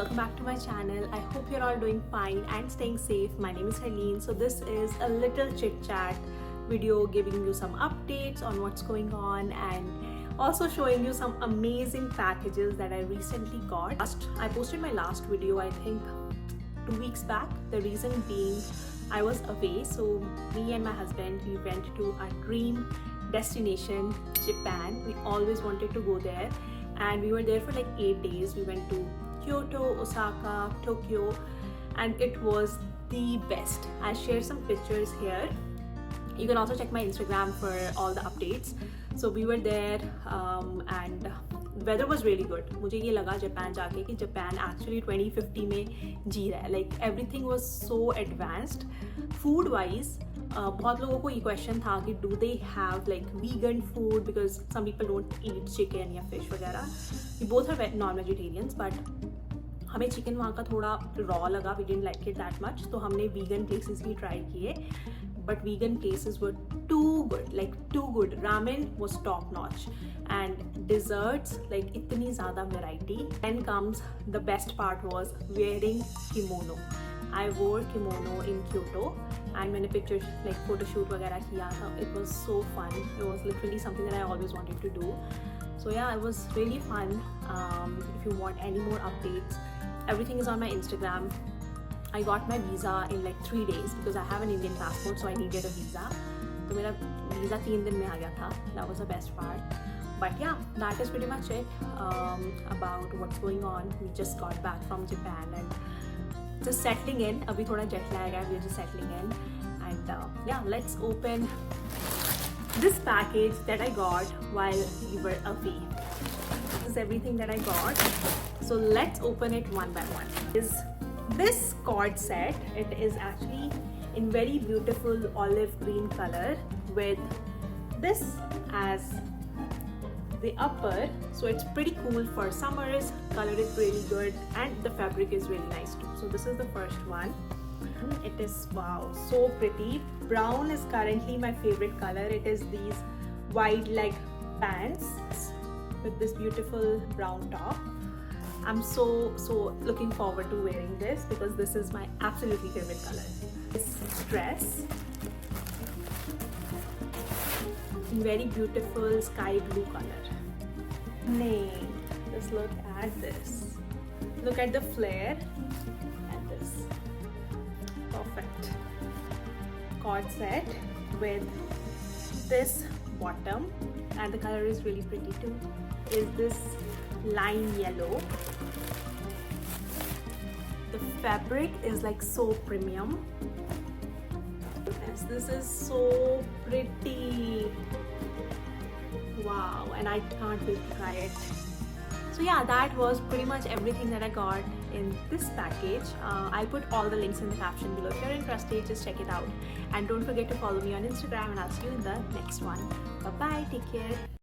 welcome back to my channel. I hope you're all doing fine and staying safe. My name is SHEIN. So this is a little chit chat video giving you some updates on what's going on and also showing you some amazing packages that I recently got. I posted my last video I think 2 weeks back. The reason being I was away, so me and my husband, we went to our dream destination, Japan. We always wanted to go there and we were there for like 8 days. We went to Kyoto, Osaka, Tokyo, and it was the best. I'll share some pictures here. You can also check my Instagram for all the updates. So we were there and the weather was really good. मुझे ये लगा Japan जाके कि Japan actually 2050 में जी रहा है. Like everything was so advanced. Food wise, बहुत लोगों को ये question था कि do they have like vegan food because some people don't eat chicken या fish वगैरह. We both are non-vegetarians, but हमें चिकन वहाँ का थोड़ा raw लगा. We didn't like it that much. तो हमने vegan places भी try किए. But vegan places were too good, like too good. Ramen was top notch and desserts, like itni zyada variety. Then comes the best part was wearing kimono. I wore kimono in Kyoto and मैंने picture like photo shoot वगैरह किया था. It was so fun. It was literally something that I always wanted to do. So yeah, it was really fun. If you want any more updates, everything is on my Instagram. I got my visa in like 3 days because I have an Indian passport, so I needed a visa. So my visa 3 दिन में आ गया था. That was the best part. But yeah, that is pretty much it about what's going on. We just got back from Japan and just settling in. अभी थोड़ा jet lag है. We're just settling in. And yeah, let's open this package that I got while we were away. This is everything that I got. So let's open it one by one. This cord set, it is actually in very beautiful olive green color with this as the upper, so it's pretty cool for summers. Color is really good and the fabric is really nice too. So this is the first one. It is, wow, so pretty. Brown is currently my favorite color. It is these wide leg pants with this beautiful brown top. I'm so looking forward to wearing this because this is my absolutely favorite color. This dress in very beautiful sky blue color. Nay, just look at this. Look at the flare and this. Perfect. Cord set with this bottom and the color is really pretty too. Is this lime yellow. The fabric is like so premium. Yes, this is so pretty. Wow, and I can't wait to try it. So yeah, that was pretty much everything that I got in this package. I'll put all the links in the caption below. If you're interested, just check it out. And don't forget to follow me on Instagram and I'll see you in the next one. Bye bye, take care.